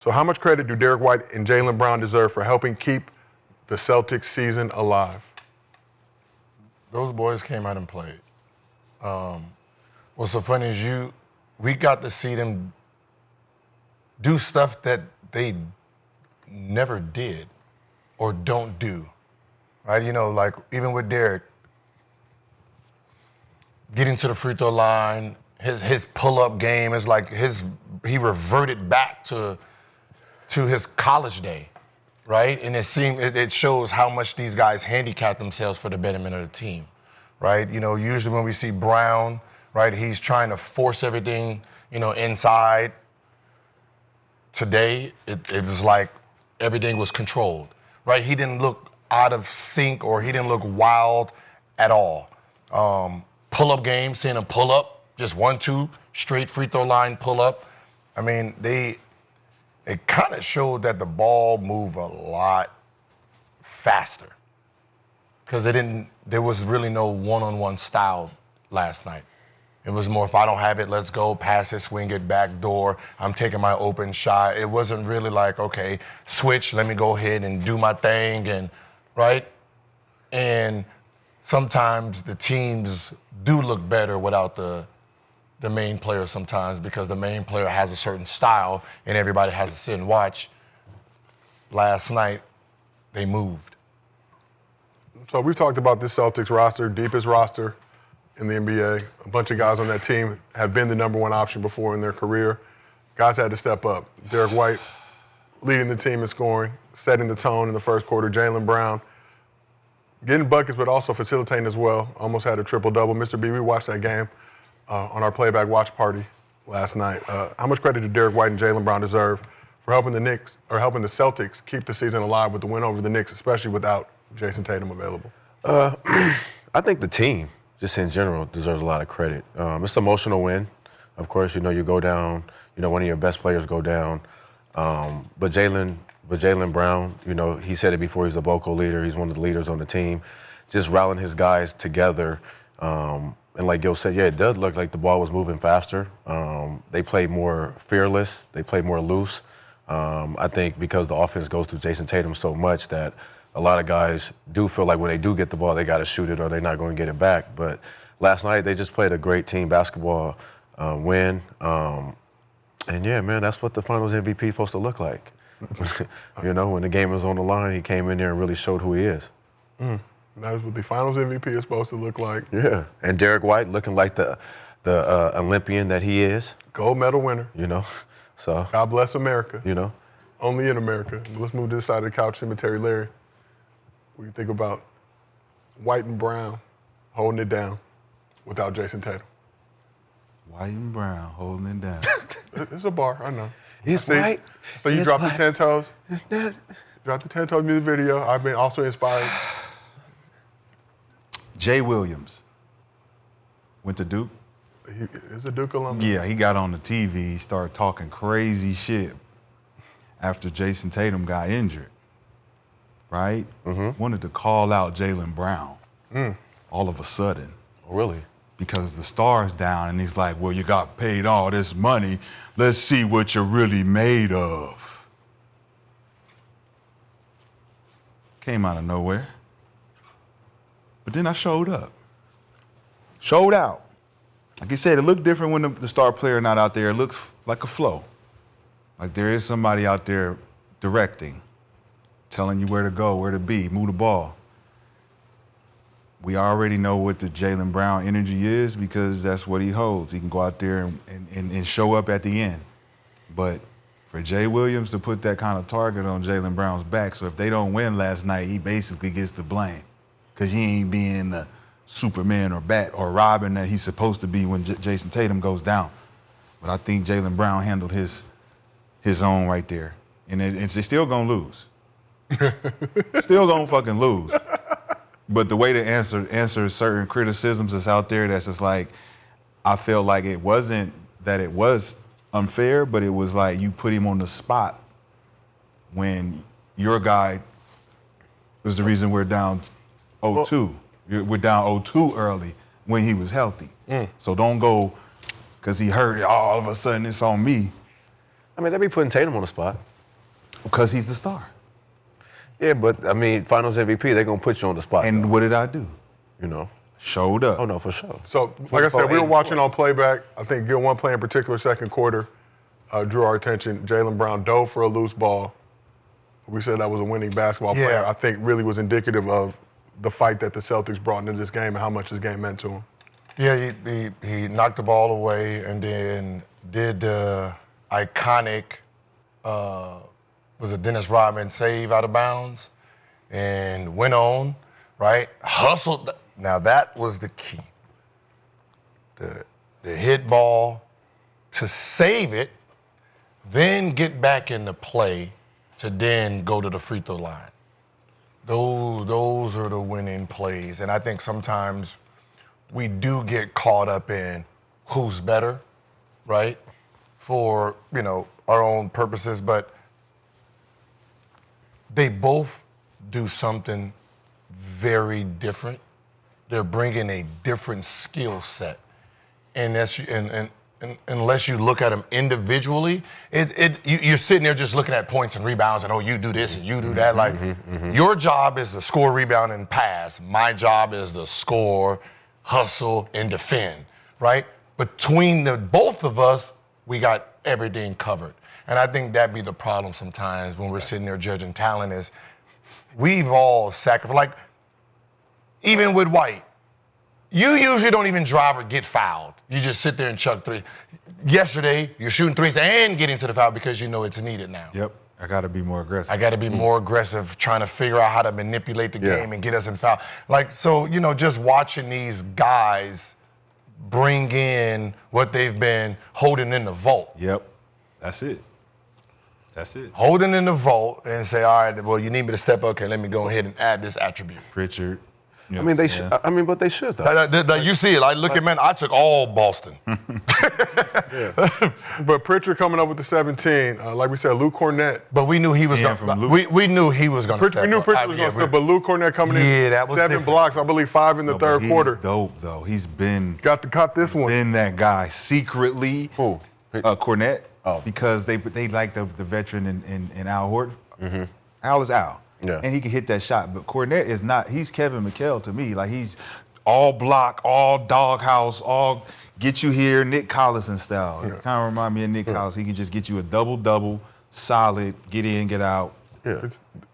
So how much credit do Derrick White and Jaylen Brown deserve for helping keep the Celtics season alive? Those boys came out and played. What's so funny is we got to see them do stuff that they never did or don't do, right? You know, like even with Derrick, getting to the free throw line, his pull-up game is like he reverted back to his college day, right? And it shows how much these guys handicap themselves for the betterment of the team, right? You know, usually when we see Brown, right, he's trying to force everything, inside. Today, it was like everything was controlled, right? He didn't look out of sync or he didn't look wild at all. Pull-up game, seeing him pull up, just 1-2, straight free throw line pull up. I mean, it kind of showed that the ball moved a lot faster because there was really no one-on-one style last night. It was more, if I don't have it, let's go, pass it, swing it, back door, I'm taking my open shot. It wasn't really like, okay, switch, let me go ahead and do my thing, and right? And sometimes the teams do look better without the main player sometimes because the main player has a certain style and everybody has to sit and watch. Last night, they moved. So we've talked about this Celtics roster, deepest roster in the NBA. A bunch of guys on that team have been the number one option before in their career. Guys had to step up. Derrick White leading the team in scoring, setting the tone in the first quarter. Jaylen Brown getting buckets, but also facilitating as well. Almost had a triple-double. Mr. B, we watched that game on our playback watch party last night. How much credit do Derrick White and Jaylen Brown deserve for helping the Celtics keep the season alive with the win over the Knicks, especially without Jayson Tatum available? I think the team, just in general, deserves a lot of credit. It's an emotional win. Of course, you go down, one of your best players go down. But Jaylen Brown, he said it before, he's a vocal leader. He's one of the leaders on the team. Just rallying his guys together. And like Gil said, yeah, it does look like the ball was moving faster. They played more fearless. They played more loose. I think because the offense goes through Jayson Tatum so much that a lot of guys do feel like when they do get the ball, they got to shoot it or they're not going to get it back. But last night, they just played a great team basketball win. And yeah, man, that's what the Finals MVP is supposed to look like. When the game was on the line, he came in there and really showed who he is. That is what the Finals MVP is supposed to look like. Yeah, and Derrick White looking like the Olympian that he is. Gold medal winner. So. God bless America. Only in America. Let's move to this side of the couch, Cemetery Larry. What do you think about White and Brown holding it down without Jayson Tatum? White and Brown holding it down. It's a bar, I know. It's white. So you dropped black. the 10 toes? It's that. Dropped the 10 toes music video. I've been also inspired. Jay Williams went to Duke. He is a Duke alum. Yeah, he got on the TV. He started talking crazy shit after Jayson Tatum got injured, right? Mm-hmm. Wanted to call out Jaylen Brown all of a sudden. Really? Because the star's down, and he's like, well, you got paid all this money. Let's see what you're really made of. Came out of nowhere. But then I showed up. Showed out. Like I said, it looked different when the star player not out there. It looks like a flow. Like there is somebody out there directing, telling you where to go, where to be, move the ball. We already know what the Jaylen Brown energy is because that's what he holds. He can go out there and show up at the end. But for Jay Williams to put that kind of target on Jaylen Brown's back, so if they don't win last night, he basically gets the blame because he ain't being the Superman or Bat or Robin that he's supposed to be when Jayson Tatum goes down. But I think Jaylen Brown handled his own right there. And they're still going to lose. Still going to fucking lose. But the way to answer certain criticisms that's out there, that's just like, I felt like it wasn't that it was unfair, but it was like you put him on the spot when your guy was the reason we're down 0-2. We're down 0-2 early when he was healthy. So don't go because he hurt, all of a sudden it's on me. I mean, they be putting Tatum on the spot. Because he's the star. Yeah, but I mean, Finals MVP, they're gonna put you on the spot. And what did I do? you know. Showed up. Oh no, for sure. So, like I said, we were 24-8. watching on playback. I think one play in particular, second quarter, drew our attention. Jaylen Brown dove for a loose ball. We said that was a winning basketball player. I think really was indicative of the fight that the Celtics brought into this game and how much this game meant to him. Yeah, he knocked the ball away and then did the iconic, was it Dennis Rodman save out of bounds and went on, right? Hustled. Now that was the key. The hit ball to save it, then get back into play to then go to the free throw line. Those are the winning plays. And I think sometimes we do get caught up in who's better, right? For, our own purposes, but they both do something very different. They're bringing a different skill set. And unless you look at them individually, you're sitting there just looking at points and rebounds and, you do this and you do that. Your job is to score, rebound, and pass. My job is to score, hustle, and defend, right? Between the both of us, we got everything covered. And I think that'd be the problem sometimes when we're sitting there judging talent is we've all sacrificed. Even with White, you usually don't even drive or get fouled. You just sit there and chuck three. Yesterday, you're shooting threes and getting to the foul because you know it's needed now. Yep. I got to be more aggressive. I got to be more aggressive, trying to figure out how to manipulate the game and get us in foul. Just watching these guys bring in what they've been holding in the vault. Yep. That's it. Holding in the vault and say, all right, well, you need me to step up. Okay, let me go ahead and add this attribute. Pritchard. I mean, but they should though. You see it. I took all Boston. But Pritchard coming up with the 17, like we said, Luke Kornet. But we knew he was going to. We knew he was going to step We knew up. Pritchard was going to step, but Luke Kornet coming in, that was 7 different. blocks, I believe 5 in the third quarter. He's dope, though. He's been Got to cut this one. been that guy secretly. Who? Kornet. Oh. Because they like the veteran in Al Horton. Mm-hmm. Al is Al. Yeah. And he can hit that shot. But Kornet is not. He's Kevin McHale to me. Like, he's all block, all doghouse, all get you here, Nick Collison style. Kind of remind me of Nick Collison. He can just get you a double-double, solid, get in, get out. Yeah.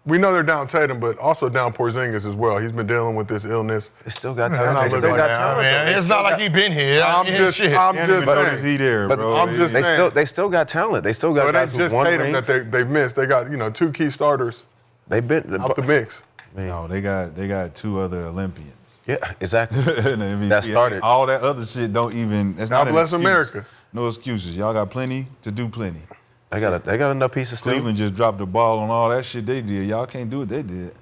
We know they're down Tatum, but also down Porzingis as well. He's been dealing with this illness. They still got Man, talent. They still got talent. Man, it's not like he's been here. I'm just Notice saying. he there, But bro. I'm just saying. They still got talent. They still got But guys that's who just won Tatum rings. that they've missed. They got 2 key starters They've been out the mix. No, they got 2 other Olympians. Yeah, exactly. That That started. All that other shit don't even. That's God not an bless excuse. America. No excuses. Y'all got plenty to do plenty. They got enough pieces still. Cleveland just dropped the ball on all that shit they did. Y'all can't do what they did.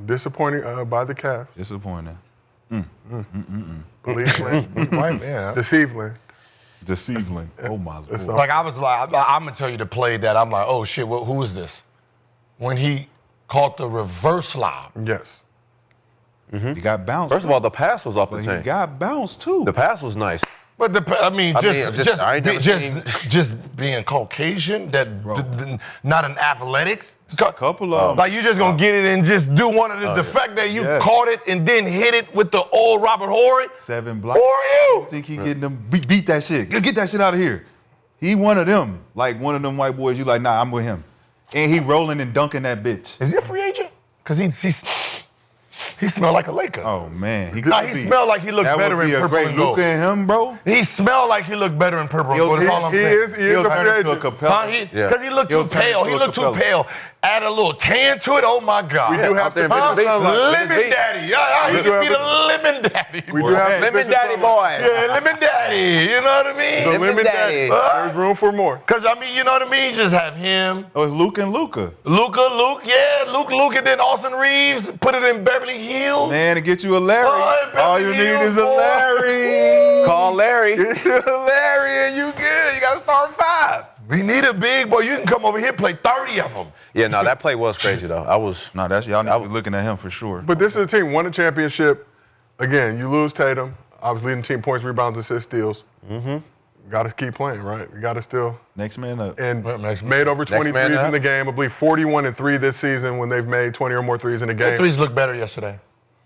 Disappointing by the Cavs. Disappointing. Cleveland. Deceiving. Deceiving. Oh my lord. I'm going to tell you the play that I'm like, oh shit, who is this? When he caught the reverse lob. Yes. He got bounced. First of all, the pass was off the but he chain. got bounced too. The pass was nice. But I just being Caucasian, not an athletics. A couple of them. Like you just gonna get it and just do one of the fact that you caught it and then hit it with the old Robert Horry. 7 blocks. Who are you? Think he getting them beat that shit. Get that shit out of here. He one of them. Like one of them white boys. You like, nah, I'm with him. And he rolling and dunking that bitch. Is he a free agent? Because he smelled like a Laker. Oh man, He smelled like he looked better in purple great and gold. Luka and him, bro. He smelled like he looked better in purple and gold. That's all I'm He saying. is a He'll free turn into a agent. Capella. Because he looked He'll too turn pale. into He a looked too Capella. pale. Add a little tan to it. Oh my God. We do have to Out there, Lemon daddy. He could be the lemon daddy. We do have to Lemon finish Daddy on- boy. Yeah, lemon daddy. You know what I The mean? lemon daddy. There's room for more. Because, you know what I mean? Just have him. Oh, it's Luke and Luka. Luke, and then Austin Reeves. Put it in Beverly Hills. Man, to get you a Larry. Oh, all you need Beverly is a Hills, boy. Larry. Call Larry. Larry, and you good. You got to start 5. We need a big boy. You can come over here and play 30 of them. Yeah, no, that play was crazy though. No, that's y'all need to be looking at him for sure. But this is a team won a championship. Again, you lose Tatum. Obviously leading team points, rebounds, assists, steals. got to keep playing, right? You got to still. Next man up. And Well, next- made over 20 man threes in up. the game. I believe 41 and 3 this season when they've made 20 or more threes in a game. The threes look better yesterday.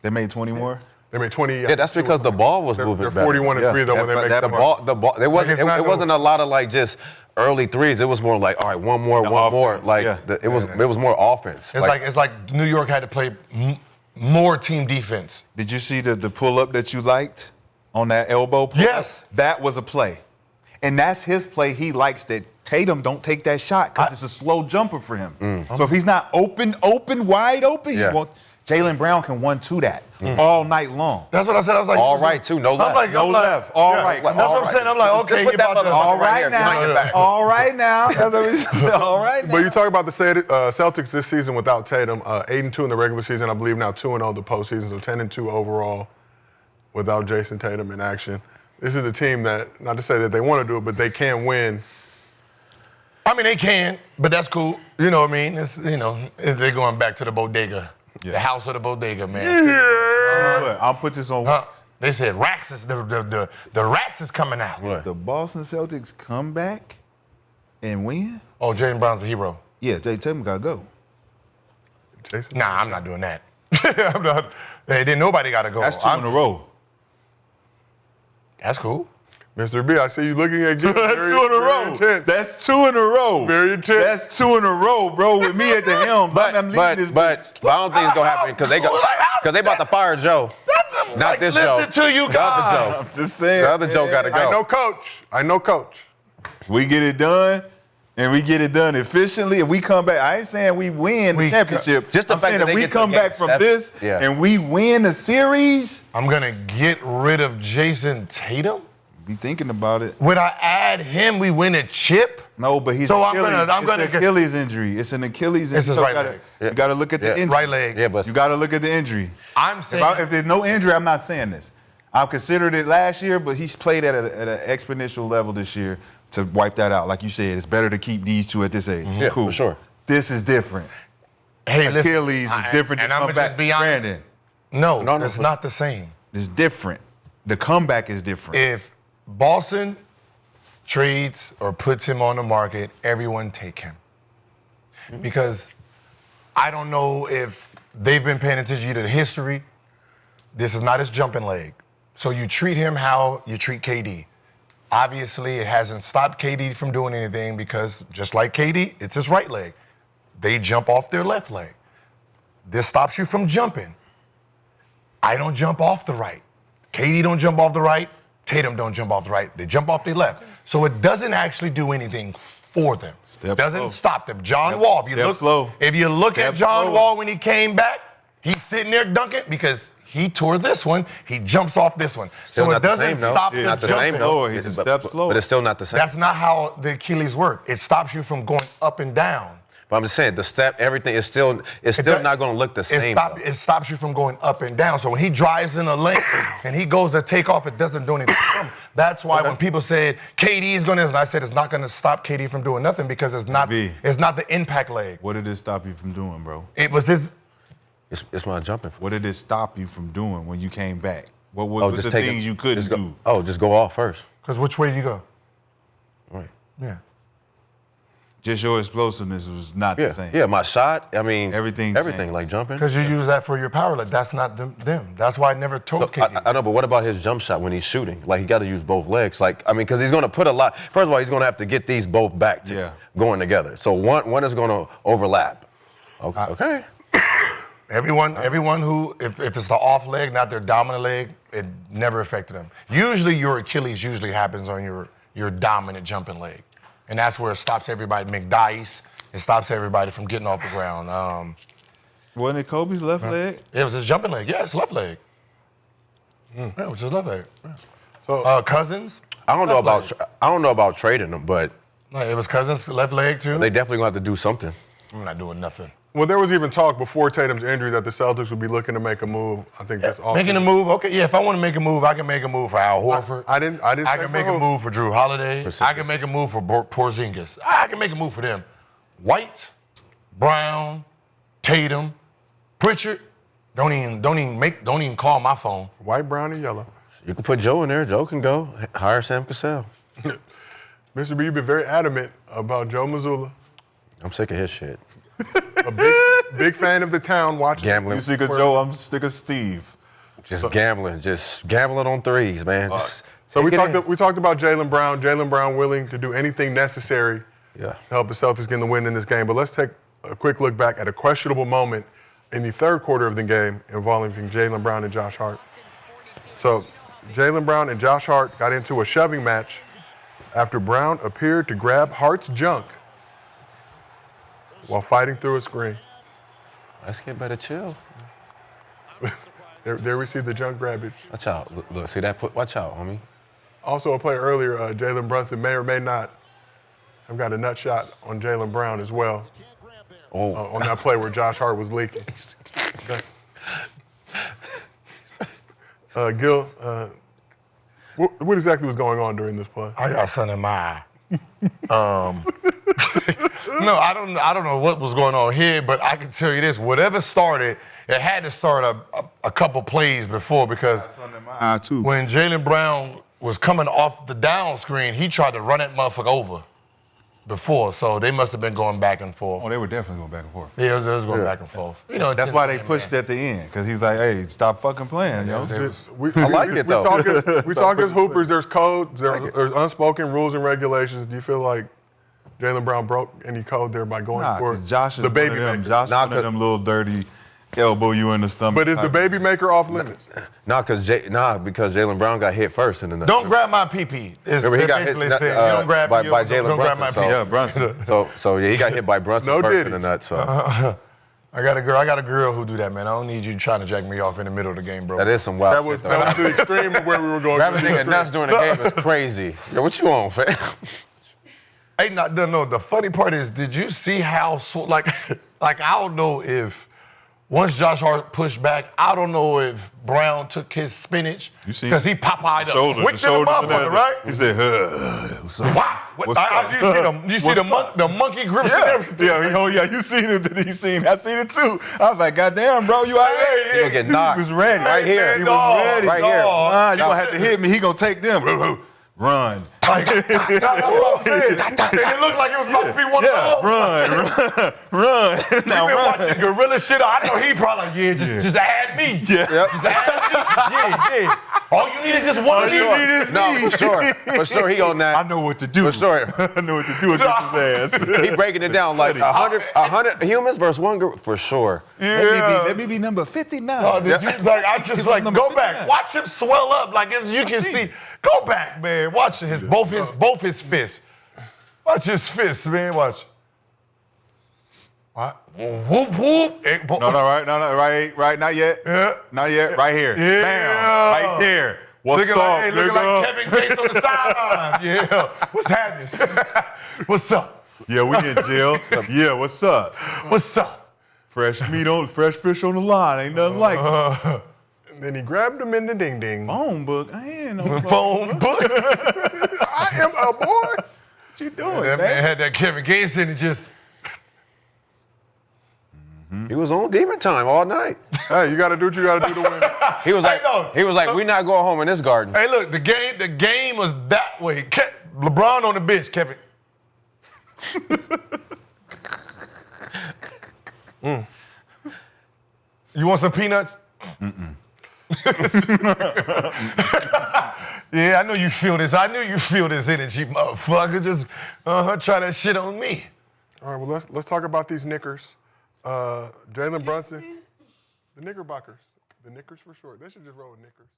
They made 20 more. They made 20. Yeah, that's because the ball was moving They're better. 41 and 3 though when they make The ball. It wasn't. it's not It wasn't a lot of like just early threes. It was more like, all right, one more. offense, Like yeah. it was more offense. It's like New York had to play more team defense. Did you see the pull up that you liked on that elbow pull? Yes. That was a play. And that's his play. He likes that. Tatum don't take that shot because it's a slow jumper for him. So if he's not wide open, Yeah. he won't. Jaylen Brown can 1-2 that all night long. That's what I said. I was like, all right too. No left. like, No I'm like, left. All yeah. right. That's Come on. what I'm saying. I'm like, okay, put you that about to. motherfucker All right right here. Behind your now. back. All right now. That's what we said. All right now. But you talk about the Celtics this season without Tatum, 8-2 in the regular season. I believe now 2-0 the postseason, so 10-2 overall without Jayson Tatum in action. This is a team that, not to say that they want to do it, but they can win. I mean, they can, but that's cool. You know what I mean? It's, they're going back to the bodega, the house of the bodega, man. Look, I'll put this on wax. They said rats is the rats is coming out. Right. The Boston Celtics come back and win? Oh, Jaylen Brown's the hero. Yeah, Jay Tatum got to go. Jason? Nah, I'm not doing that. I'm not. Hey, then nobody got to go. That's two in a row. That's cool. Mr. B, I see you looking at Jim. That's two in a row. That's two in a row. Very intense. That's two in a row, bro. With me at the helm, But I'm leading this. I don't think it's gonna happen because they about to fire Joe. Not this Joe. Listen to you The guys. other Joe. I'm just saying. The other Joe got to go. I know coach. We get it done, and we get it done efficiently. If we come back, I ain't saying we win the championship. Just the I'm fact saying that if they we get to come the back game from seven. this Yeah. and we win the series, I'm gonna get rid of Jayson Tatum. be thinking about it. When I add him, we win a chip. No, but he's So I'm Achilles. gonna It's an Achilles injury. It's an Achilles injury. It's his So right you gotta- leg. You got to look at the Yeah. injury. Right leg. Yeah, but You got to look at the injury. I'm saying If there's no injury, I'm not saying this. I've considered it last year, but he's played at an exponential level this year to wipe that out. Like you said, it's better to keep these two at this age. Yeah, Cool. for sure. This is different. hey, listen, Achilles is different and to I'm come gonna back. just be honest. Brandon, No, No, it's but- not the same. it's different. The comeback is different. If Boston trades or puts him on the market, everyone take him. Because I don't know if they've been paying attention to the history. This is not his jumping leg. So you treat him how you treat KD. Obviously, it hasn't stopped KD from doing anything because just like KD, it's his right leg. They jump off their left leg. This stops you from jumping. I don't jump off the right. KD don't jump off the right. Tatum don't jump off the right. They jump off the left. So it doesn't actually do anything for them. Doesn't slow. stop them. John Wall, if you step look, slow. if you look Step at John slow. Wall when he came back, he's sitting there dunking because he tore this one. He jumps off this one. Still So it not the doesn't same, though. stop Yeah, this Not the jumping. same slower. though. He's a But- step but- slower. But it's still not the same. That's not how the Achilles work. It stops you from going up and down. But I'm just saying the step, everything is still does- not going to look the same. though. It stops you from going up and down. So when he drives in a lane and he goes to take off, it doesn't do anything. That's why when people said KD is going to, and I said it's not going to stop KD from doing nothing because it's not the impact leg. What did it stop you from doing, bro? It was his. It's my jumping. What did it stop you from doing when you came back? What Oh, was the just take it- things you couldn't just go- do? Oh, just go off first. Because which way do you go? Right. Yeah. Just your explosiveness was not Yeah. the same. Yeah, my shot. I mean, Everything everything changed. like jumping. Because you use that for your power leg. That's not them. That's why I never told So, KD. I know, but what about his jump shot when he's shooting? Like, he got to use both legs. Like, I mean, because he's going to put a lot. First of all, he's going to have to get these both back going together. So one is going to overlap. Okay. Everyone who, if it's the off leg, not their dominant leg, it never affected them. Usually your Achilles usually happens on your dominant jumping leg. And that's where it stops everybody. McDice, it stops everybody from getting off the ground. Wasn't it Kobe's left leg? It was his jumping leg. Yeah, it's left leg. Yeah, it was his left leg. Yeah. So Cousins. I don't know left about leg. I don't know about trading him, but No, it was Cousins' left leg too. they definitely going to have to do something. I'm not doing nothing. well, there was even talk before Tatum's injury that the Celtics would be looking to make a move. I think that's all. Making a move, okay, yeah, if I want to make a move, I can make a move for Al Horford. I didn't I say can for make who. a move for Jrue Holiday. I can make a move for Porzingis. I can make a move for them. White, Brown, Tatum, Pritchard. Don't even call my phone. White, brown, and yellow. You can put Joe in there. Joe can go. Hire Sam Cassell. Mr. B, you've been very adamant about Joe Mazzulla. I'm sick of his shit. A big fan of the town watching. Gambling. You sick of Joe? I'm sick of Steve. Just gambling on threes, man. So we talked about Jaylen Brown. Jaylen Brown willing to do anything necessary Yeah. to help the Celtics get the win in this game. But let's take a quick look back at a questionable moment in the third quarter of the game involving Jaylen Brown and Josh Hart. So Jaylen Brown and Josh Hart got into a shoving match after Brown appeared to grab Hart's junk while fighting through a screen. Let's get better chill. There we see the junk grabbage. Watch out. Look, see that? Watch out, homie. Also a play earlier, Jalen Brunson may or may not have got a nut shot on Jaylen Brown as well. Oh. On that play where Josh Hart was leaking. Gil, what exactly was going on during this play? I got something in my eye. No, I don't know what was going on here, but I can tell you this: whatever started, it had to start a couple plays before, because Too. when Jaylen Brown was coming off the down screen, he tried to run that motherfucker over before, so they must have been going back and forth. Oh, they were definitely going back and forth. Yeah, it was going back and forth. You know, That's why they pushed at the end, because he's like, hey, stop fucking playing, yo. I like it, though. We talk as hoopers. There's codes. There's unspoken rules and regulations. Do you feel like Jaylen Brown broke any code there by going Nah, for 'cause Josh is the baby one of them. maker? Josh one of them little dirty elbow you in the stomach. But is the type. baby maker off limits? Because Jaylen Brown got hit first in the nuts. Don't grab my pee-pee. Remember, he got hit You don't grab by don't Jaylen grab my Brunson. pee-pee. Yeah, Brunson. So yeah, he got hit by Brunson No first diddy. in the nuts. So I got a girl who do that, man. I don't need you trying to jack me off in the middle of the game, bro. that is some wild That was shit, though. the extreme of where we were going. Grabbing nigga nuts during the game is crazy. Yo, what you on, fam? Hey, no. The funny part is, did you see how like I don't know if once Josh Hart pushed back, I don't know if Brown took his spinach You see, because he Popeyed up shoulders, quick to the motherfucker, right? He said, what's up? Wow. What's up? You see the monkey grips and everything. Yeah, you seen it. I seen it too. I was like, God damn, bro, you all right? You gonna get knocked. He was ready. Right here. He was ready. Right here. Nah, you gonna have to hit me. He gonna take them. Run. That's what I'm saying. And it looked like it was about to be one of those. Run. We've been watching gorilla shit. I know he probably like, just add me. Yeah. Yep. Just add me. Yeah. All you need is just one of these. No, for sure he on that. I know what to do. For sure. I know what to do against his ass. He breaking it down like 100 humans versus one girl, for sure. Let me be number 59. I just like go back. Watch him swell up like you can see. Go back, man. Watch both his fists. Watch his fists, man. Watch. What? Whoop whoop. No, right, not yet. Yeah. Not yet. Right here. Yeah. Bam. Right there. What's Looking up, looking like nigga? Kevin Gates on the sideline. Yeah. What's happening? What's up? Yeah, we in jail. Yeah, what's up? What's up? Fresh fish on the line. Ain't nothing like it. And then he grabbed him in the ding ding. Phone book. I ain't no Phone book. I am a boy. What you doing, That man man? had that Kevin Gates in it just. He was on demon time all night. Hey, you got to do what you got to do to win. He was like, no. we're not going home in this garden. Hey, look, the game was that way. LeBron on the bench, Kevin. You want some peanuts? Yeah, I know you feel this. I knew you feel this energy, motherfucker. Just try that shit on me. All right, well, let's talk about these Knickers. Jaylen Brunson, the Knickerbockers. The Knickers for short. They should just roll with Knickers.